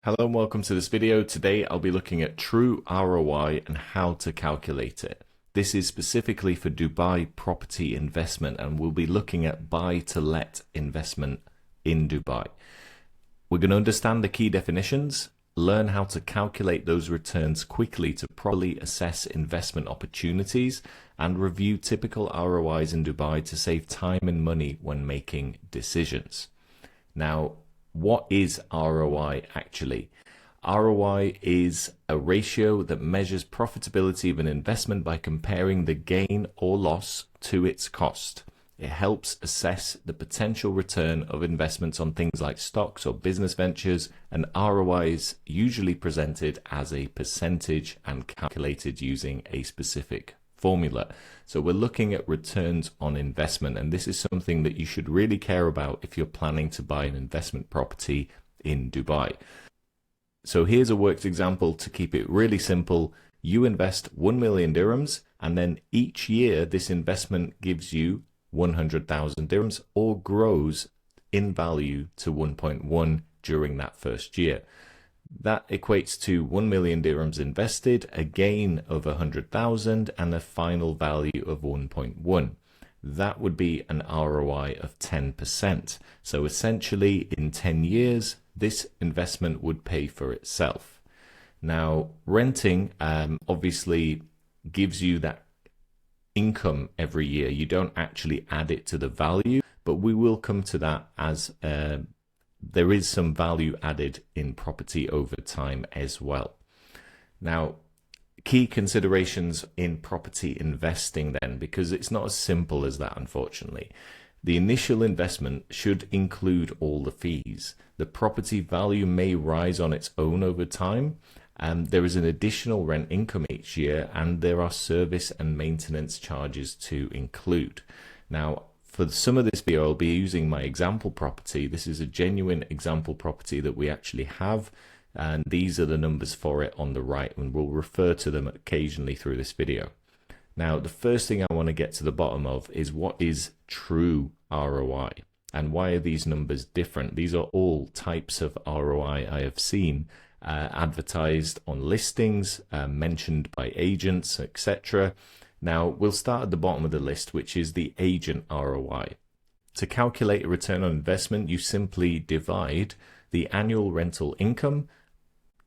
Hello and welcome to this video. Today I'll be looking at true ROI and how to calculate it. This is specifically for Dubai property investment, and we'll be looking at buy to let investment in Dubai. We're going to understand the key definitions, learn how to calculate those returns quickly to properly assess investment opportunities, and review typical ROIs in Dubai to save time and money when making decisions. Now, what is ROI actually? ROI is a ratio that measures profitability of an investment by comparing the gain or loss to its cost. It helps assess the potential return of investments on things like stocks or business ventures, and ROI is usually presented as a percentage and calculated using a specific formula. So we're looking at returns on investment, and this is something that you should really care about if you're planning to buy an investment property in Dubai. So here's a worked example to keep it really simple. You invest 1 million dirhams, and then each year this investment gives you 100,000 dirhams or grows in value to 1.1 during that first year. That equates to 1 million dirhams invested, a gain of 100,000, and a final value of 1.1. That would be an ROI of 10%. So essentially, in 10 years, this investment would pay for itself. Now, renting obviously gives you that income every year. You don't actually add it to the value, but we will come to that as there is some value added in property over time as well. Now, key considerations in property investing then, because it's not as simple as that, unfortunately. The initial investment should include all the fees. The property value may rise on its own over time. There is an additional rent income each year, and there are service and maintenance charges to include. Now, for some of this video, I'll be using my example property. This is a genuine example property that we actually have, and these are the numbers for it on the right, and we'll refer to them occasionally through this video. Now, the first thing I want to get to the bottom of is what is true ROI, and why are these numbers different? These are all types of ROI I have seen advertised on listings, mentioned by agents, etc. Now, we'll start at the bottom of the list, which is the agent ROI. To calculate a return on investment, you simply divide the annual rental income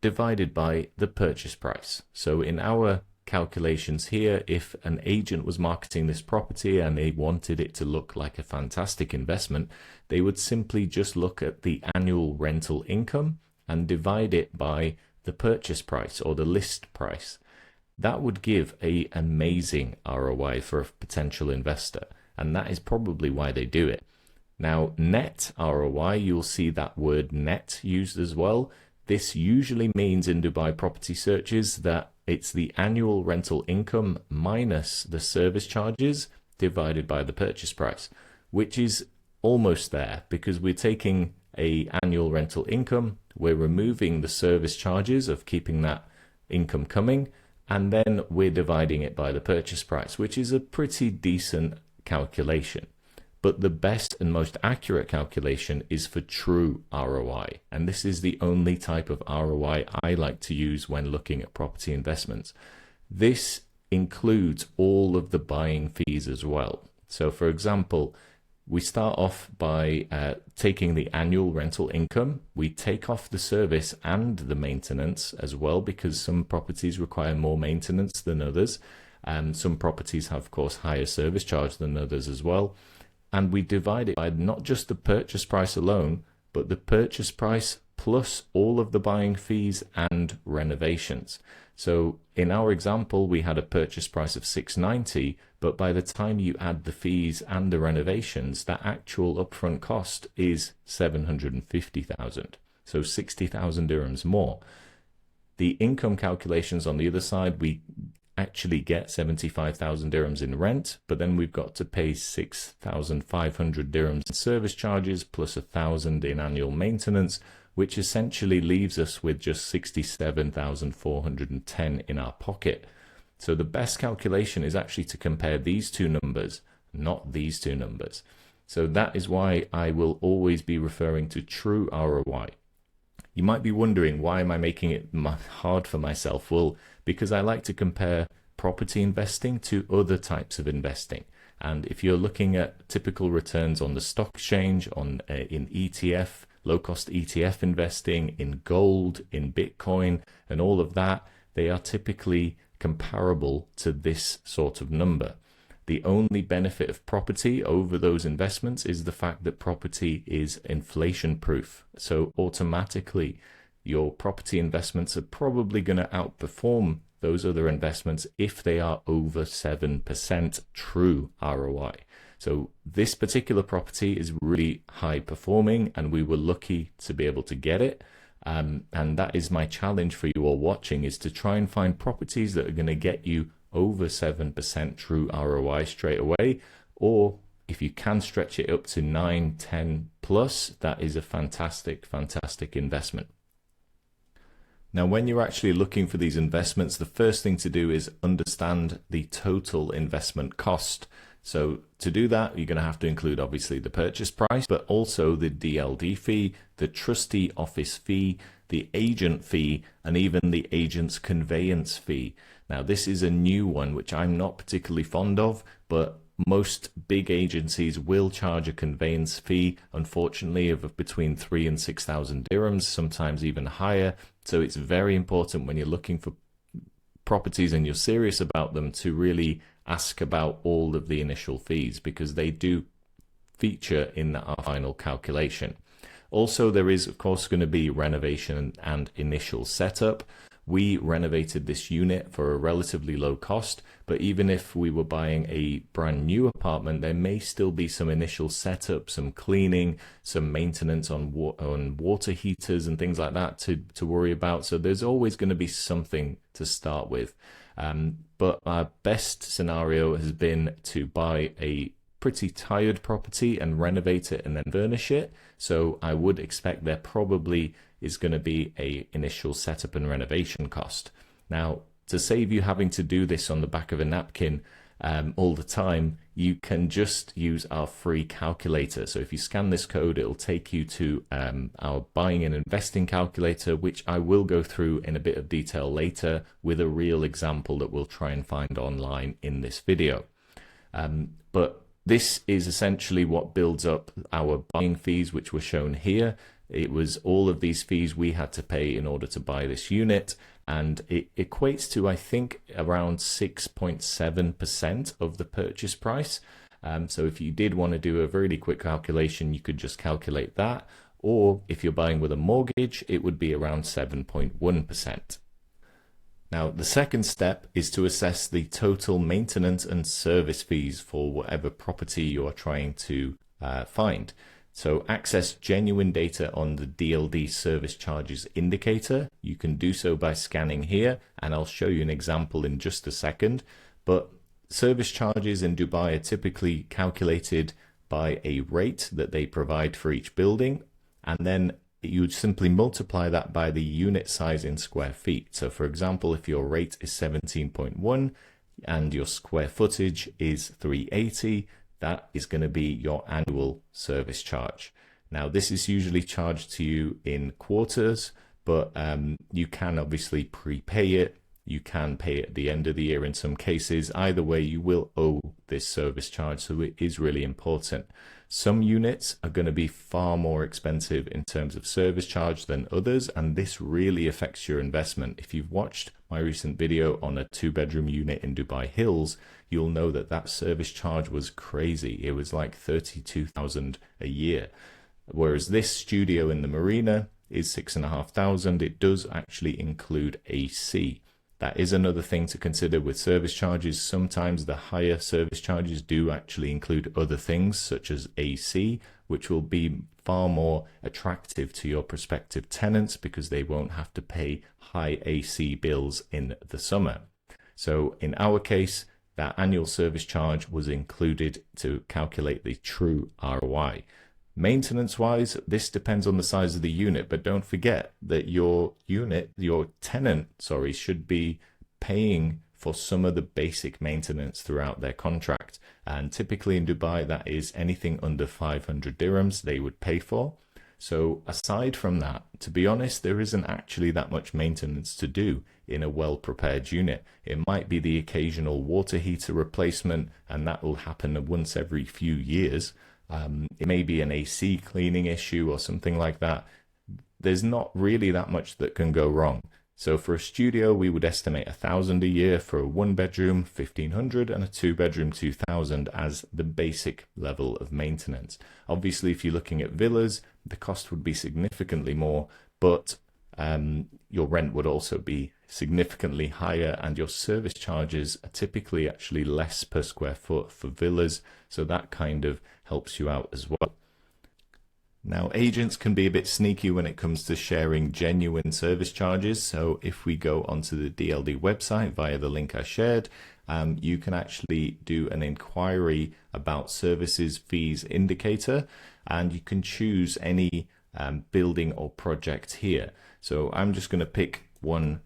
divided by the purchase price. So in our calculations here, if an agent was marketing this property and they wanted it to look like a fantastic investment, they would simply just look at the annual rental income and divide it by the purchase price or the list price. That would give an amazing ROI for a potential investor, and that is probably why they do it. Now, net ROI, you'll see that word net used as well. This usually means in Dubai property searches that it's the annual rental income minus the service charges divided by the purchase price, which is almost there because we're taking an annual rental income, we're removing the service charges of keeping that income coming, and then we're dividing it by the purchase price, which is a pretty decent calculation. But the best and most accurate calculation is for true ROI. And this is the only type of ROI I like to use when looking at property investments. This includes all of the buying fees as well. So for example, we start off by taking the annual rental income. We take off the service and the maintenance as well, because some properties require more maintenance than others. And some properties have, of course, higher service charge than others as well. And we divide it by not just the purchase price alone, but the purchase price plus all of the buying fees and renovations. So in our example, we had a purchase price of 690, but by the time you add the fees and the renovations, that actual upfront cost is 750,000. So 60,000 dirhams more. The income calculations on the other side, we actually get 75,000 dirhams in rent, but then we've got to pay 6,500 dirhams in service charges plus 1,000 in annual maintenance, which essentially leaves us with just 67,410 in our pocket. So the best calculation is actually to compare these two numbers, not these two numbers. So that is why I will always be referring to true ROI. You might be wondering, why am I making it hard for myself? Well, because I like to compare property investing to other types of investing. And if you're looking at typical returns on the stock exchange, in ETF, low-cost ETF investing, in gold, in Bitcoin, and all of that, they are typically comparable to this sort of number. The only benefit of property over those investments is the fact that property is inflation proof. So automatically, your property investments are probably going to outperform those other investments if they are over 7% true ROI. So this particular property is really high performing, and we were lucky to be able to get it. And that is my challenge for you all watching, is to try and find properties that are going to get you over 7% true ROI straight away. Or if you can stretch it up to 9, 10 plus, that is a fantastic, fantastic investment. Now, when you're actually looking for these investments, the first thing to do is understand the total investment cost. So to do that, you're going to have to include obviously the purchase price, but also the DLD fee, the trustee office fee, the agent fee, and even the agent's conveyance fee. Now, this is a new one, which I'm not particularly fond of, but most big agencies will charge a conveyance fee, unfortunately, of between 3,000 and 6,000 dirhams, sometimes even higher. So it's very important when you're looking for properties and you're serious about them to really ask about all of the initial fees, because they do feature in our final calculation. Also, there is, of course, going to be renovation and initial setup. We renovated this unit for a relatively low cost, but even if we were buying a brand new apartment, there may still be some initial setup, some cleaning, some maintenance on water heaters and things like that to worry about. So there's always going to be something to start with. But our best scenario has been to buy a pretty tired property and renovate it and then furnish it. So I would expect there probably is going to be a initial setup and renovation cost. Now, to save you having to do this on the back of a napkin all the time, you can just use our free calculator. So if you scan this code, it'll take you to our buying and investing calculator, which I will go through in a bit of detail later with a real example that we'll try and find online in this video. But this is essentially what builds up our buying fees, which were shown here. It was all of these fees we had to pay in order to buy this unit, and it equates to, I think, around 6.7% of the purchase price. So if you did want to do a really quick calculation, you could just calculate that, or if you're buying with a mortgage, it would be around 7.1%. Now, the second step is to assess the total maintenance and service fees for whatever property you are trying to find. So access genuine data on the DLD service charges indicator. You can do so by scanning here, and I'll show you an example in just a second. But service charges in Dubai are typically calculated by a rate that they provide for each building, and then you simply multiply that by the unit size in square feet. So for example, if your rate is 17.1 and your square footage is 380, that is going to be your annual service charge. Now, this is usually charged to you in quarters, but you can obviously prepay it. You can pay it at the end of the year in some cases. Either way, you will owe this service charge, so it is really important. Some units are going to be far more expensive in terms of service charge than others, and this really affects your investment. If you've watched my recent video on a 2-bedroom unit in Dubai Hills, you'll know that that service charge was crazy. It was like 32,000 a year. Whereas this studio in the marina is 6,500. It does actually include AC. That is another thing to consider with service charges. Sometimes the higher service charges do actually include other things such as AC, which will be far more attractive to your prospective tenants because they won't have to pay high AC bills in the summer. So in our case, that annual service charge was included to calculate the true ROI. Maintenance wise, this depends on the size of the unit, but don't forget that your tenant, should be paying for some of the basic maintenance throughout their contract. And typically in Dubai, that is anything under 500 dirhams they would pay for. So aside from that, to be honest, there isn't actually that much maintenance to do in a well-prepared unit. It might be the occasional water heater replacement, and that will happen once every few years. It may be an AC cleaning issue or something like that. There's not really that much that can go wrong. So for a studio, we would estimate 1,000 a year for a 1-bedroom, 1,500, and a 2-bedroom, 2,000 as the basic level of maintenance. Obviously, if you're looking at villas, the cost would be significantly more, but your rent would also be significantly higher, and your service charges are typically actually less per square foot for villas, so that kind of helps you out as well. Now, agents can be a bit sneaky when it comes to sharing genuine service charges. So if we go onto the DLD website via the link I shared, you can actually do an inquiry about services fees indicator, and you can choose any building or project here. So I'm just going to pick one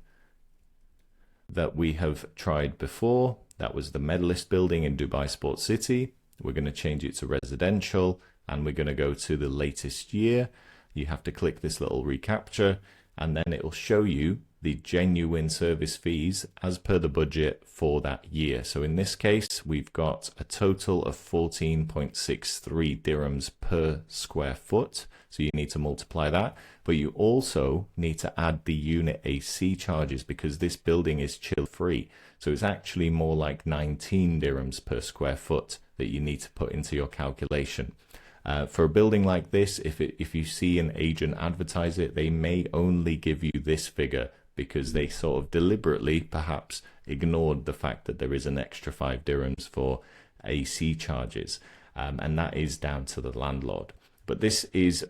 that we have tried before. That was the Medalist building in Dubai Sports City. We're going to change it to residential, and we're going to go to the latest year. You have to click this little recapture, and then it will show you the genuine service fees as per the budget for that year. So in this case, we've got a total of 14.63 dirhams per square foot. So you need to multiply that, but you also need to add the unit AC charges because this building is chill free. So it's actually more like 19 dirhams per square foot that you need to put into your calculation. For a building like this, if you see an agent advertise it, they may only give you this figure because they sort of deliberately perhaps ignored the fact that there is an extra 5 dirhams for AC charges, and that is down to the landlord. But this is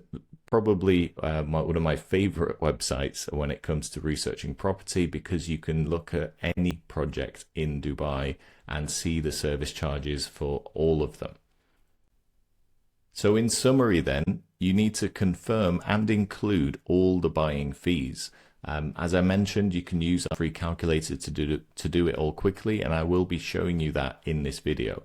probably one of my favorite websites when it comes to researching property, because you can look at any project in Dubai and see the service charges for all of them. So in summary then, you need to confirm and include all the buying fees. As I mentioned, you can use a free calculator to do it all quickly, and I will be showing you that in this video.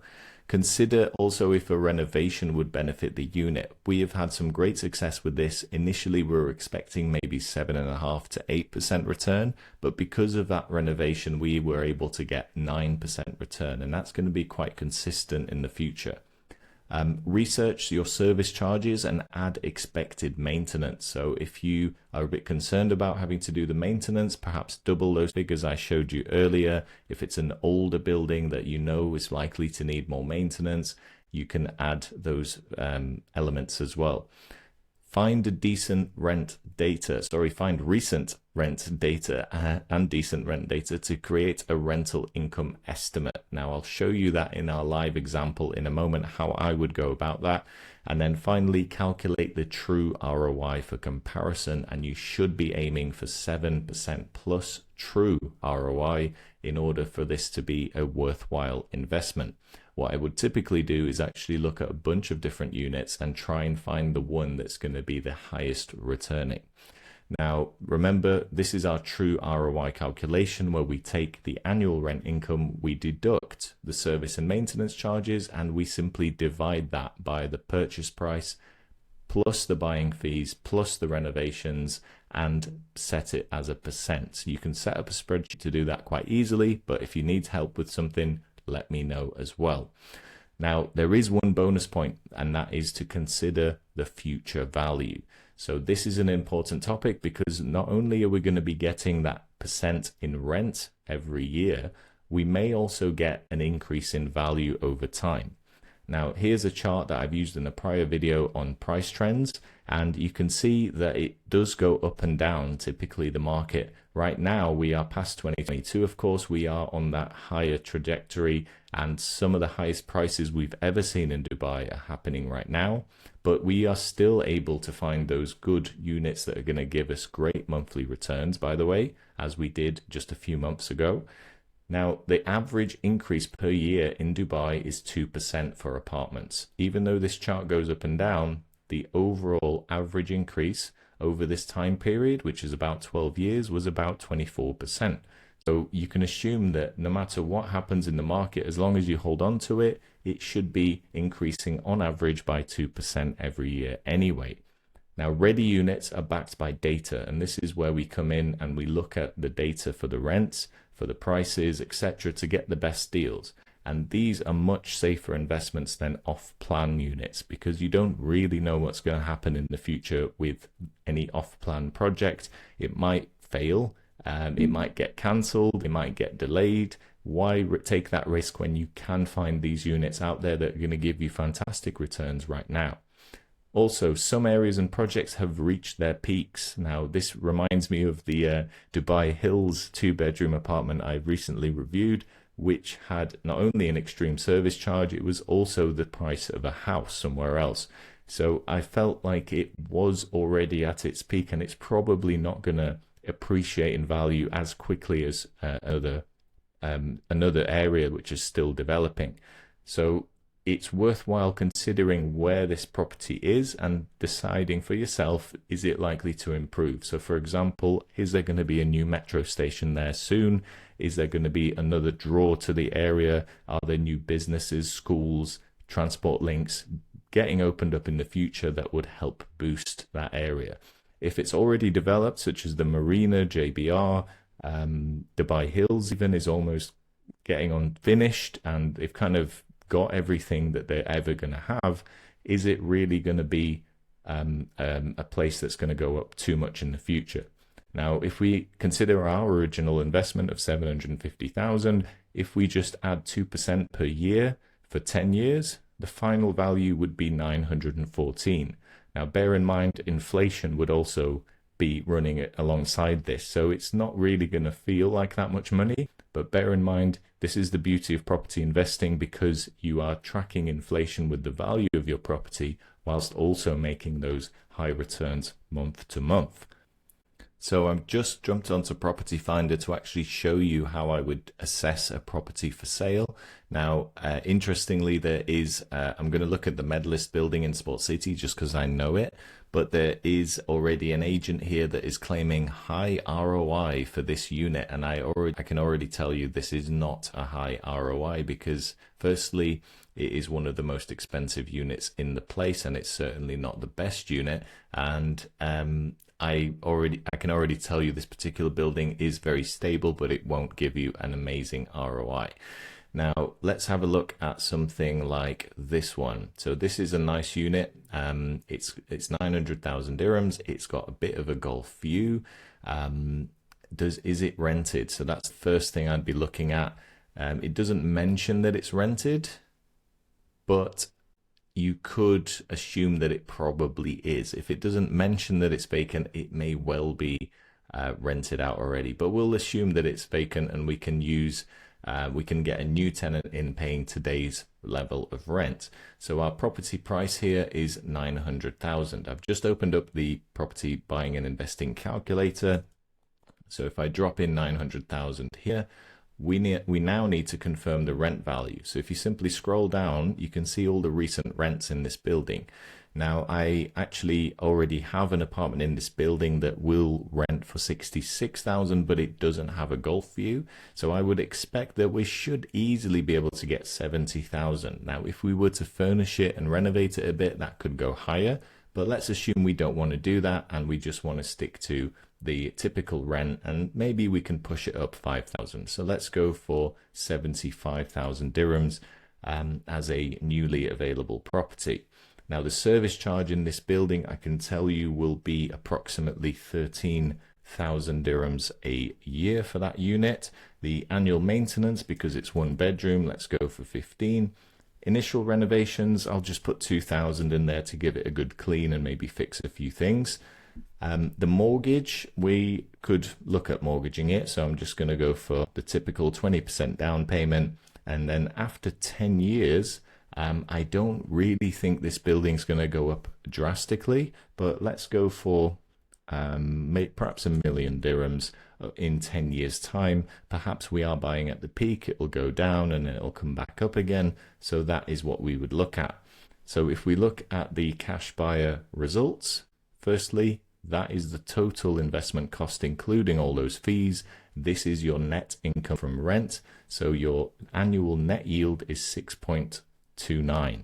Consider also if a renovation would benefit the unit. We have had some great success with this. Initially, we were expecting maybe 7.5% to 8% return, but because of that renovation, we were able to get 9% return, and that's going to be quite consistent in the future. Research your service charges and add expected maintenance. So if you are a bit concerned about having to do the maintenance, perhaps double those figures I showed you earlier. If it's an older building that you know is likely to need more maintenance, you can add those elements as well. Find recent rent data and decent rent data to create a rental income estimate. Now I'll show you that in our live example in a moment, how I would go about that. And then finally, calculate the true ROI for comparison, and you should be aiming for 7% plus true ROI in order for this to be a worthwhile investment. What I would typically do is actually look at a bunch of different units and try and find the one that's going to be the highest returning. Now, remember, this is our true ROI calculation where we take the annual rent income, we deduct the service and maintenance charges, and we simply divide that by the purchase price plus the buying fees plus the renovations and set it as a percent. So you can set up a spreadsheet to do that quite easily, but if you need help with something, let me know as well. Now, there is one bonus point, and that is to consider the future value. So this is an important topic because not only are we going to be getting that percent in rent every year, we may also get an increase in value over time. Now, here's a chart that I've used in a prior video on price trends, and you can see that it does go up and down, typically the market. Right now, we are past 2022, of course, we are on that higher trajectory, and some of the highest prices we've ever seen in Dubai are happening right now. But we are still able to find those good units that are going to give us great monthly returns, by the way, as we did just a few months ago. Now, the average increase per year in Dubai is 2% for apartments. Even though this chart goes up and down, the overall average increase over this time period, which is about 12 years, was about 24%. So you can assume that no matter what happens in the market, as long as you hold on to it, it should be increasing on average by 2% every year anyway. Now, ready units are backed by data, and this is where we come in and we look at the data for the rents, for the prices, etc., to get the best deals. And these are much safer investments than off-plan units, because you don't really know what's going to happen in the future with any off-plan project. It might fail, it might get cancelled, it might get delayed. Why take that risk when you can find these units out there that are going to give you fantastic returns right now? Also, some areas and projects have reached their peaks. Now, this reminds me of the Dubai Hills 2-bedroom apartment I recently reviewed, which had not only an extreme service charge, it was also the price of a house somewhere else. So I felt like it was already at its peak, and it's probably not going to appreciate in value as quickly as another area which is still developing. So it's worthwhile considering where this property is and deciding for yourself, is it likely to improve? So for example, is there going to be a new metro station there soon? Is there going to be another draw to the area? Are there new businesses, schools, transport links getting opened up in the future that would help boost that area? If it's already developed, such as the Marina, JBR, Dubai Hills even is almost getting on finished, and they've kind of got everything that they're ever going to have, is it really going to be a place that's going to go up too much in the future? Now, if we consider our original investment of 750,000, if we just add 2% per year for 10 years, the final value would be 914. Now, bear in mind, inflation would also be running it alongside this, so it's not really going to feel like that much money. But bear in mind, this is the beauty of property investing, because you are tracking inflation with the value of your property whilst also making those high returns month to month. So I've just jumped onto Property Finder to actually show you how I would assess a property for sale. Now, interestingly, there is, I'm going to look at the Medalist building in Sport City just because I know it, but there is already an agent here that is claiming high ROI for this unit. And I can already tell you this is not a high ROI, because firstly, it is one of the most expensive units in the place, and it's certainly not the best unit. And I can already tell you this particular building is very stable, but it won't give you an amazing ROI. Now, let's have a look at something like this one. So this is a nice unit. It's 900,000 dirhams. It's got a bit of a Gulf view. Is it rented? So that's the first thing I'd be looking at. It doesn't mention that it's rented, but you could assume that it probably is. If it doesn't mention that it's vacant, it may well be rented out already, but we'll assume that it's vacant, and we can get a new tenant in paying today's level of rent. So our property price here is 900,000. I've just opened up the property buying and investing calculator. So if I drop in 900,000 here, we now need to confirm the rent value. So if you simply scroll down, you can see all the recent rents in this building. Now, I actually already have an apartment in this building that will rent for 66,000, but it doesn't have a Gulf view. So I would expect that we should easily be able to get 70,000. Now, if we were to furnish it and renovate it a bit, that could go higher. But let's assume we don't want to do that, and we just want to stick to the typical rent, and maybe we can push it up 5,000. So let's go for 75,000 dirhams as a newly available property. Now, the service charge in this building, I can tell you, will be approximately 13,000 dirhams a year for that unit. The annual maintenance, because it's 1 bedroom, let's go for 15. Initial renovations, I'll just put 2,000 in there to give it a good clean and maybe fix a few things. The mortgage, we could look at mortgaging it. So I'm just going to go for the typical 20% down payment. And then after 10 years, I don't really think this building's going to go up drastically, but let's go for perhaps 1 million dirhams in 10 years time. Perhaps we are buying at the peak, it will go down and then it'll come back up again. So that is what we would look at. So if we look at the cash buyer results, firstly, that is the total investment cost, including all those fees. This is your net income from rent. So your annual net yield is 6.29.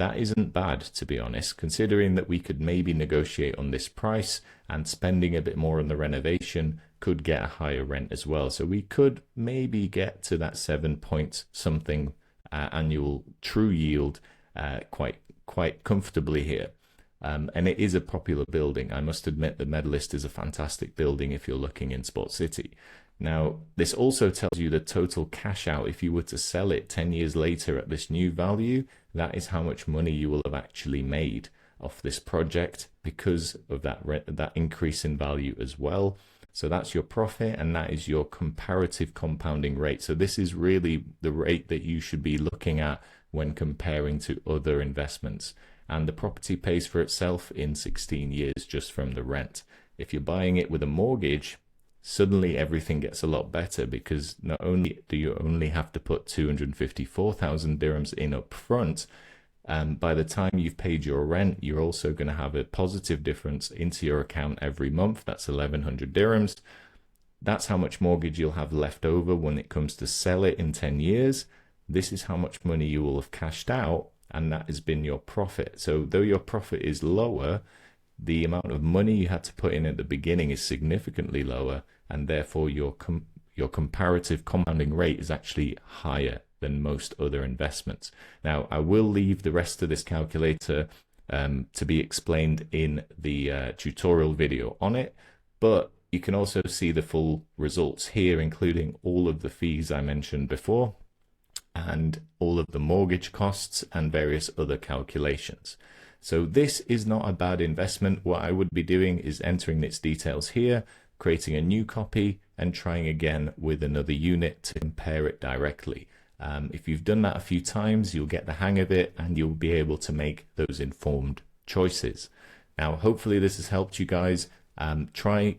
that isn't bad, to be honest, considering that we could maybe negotiate on this price, and spending a bit more on the renovation could get a higher rent as well. So we could maybe get to that 7 point something annual true yield quite comfortably here. And it is a popular building. I must admit the Medalist is a fantastic building if you're looking in Sport City. Now, this also tells you the total cash out. If you were to sell it 10 years later at this new value, that is how much money you will have actually made off this project because of that increase in value as well. So that's your profit, and that is your comparative compounding rate. So this is really the rate that you should be looking at when comparing to other investments. And the property pays for itself in 16 years just from the rent. If you're buying it with a mortgage, suddenly everything gets a lot better, because not only do you only have to put 254,000 dirhams in up front, by the time you've paid your rent, you're also going to have a positive difference into your account every month. That's 1,100 dirhams. That's how much mortgage you'll have left over when it comes to sell it in 10 years. This is how much money you will have cashed out, and that has been your profit. So though your profit is lower, the amount of money you had to put in at the beginning is significantly lower, and therefore your comparative compounding rate is actually higher than most other investments. Now, I will leave the rest of this calculator to be explained in the tutorial video on it, but you can also see the full results here, including all of the fees I mentioned before, and all of the mortgage costs and various other calculations. So this is not a bad investment. What I would be doing is entering its details here, creating a new copy, and trying again with another unit to compare it directly. If you've done that a few times, you'll get the hang of it, and you'll be able to make those informed choices. Now, hopefully this has helped you guys.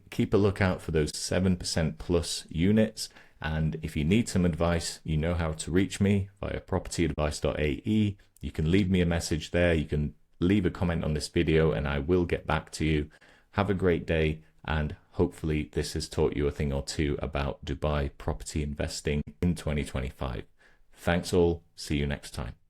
Keep a lookout for those 7% plus units. And if you need some advice, you know how to reach me via PropertyAdvice.ae. You can leave me a message there. You can leave a comment on this video, and I will get back to you. Have a great day, and hopefully this has taught you a thing or two about Dubai property investing in 2025. Thanks all. See you next time.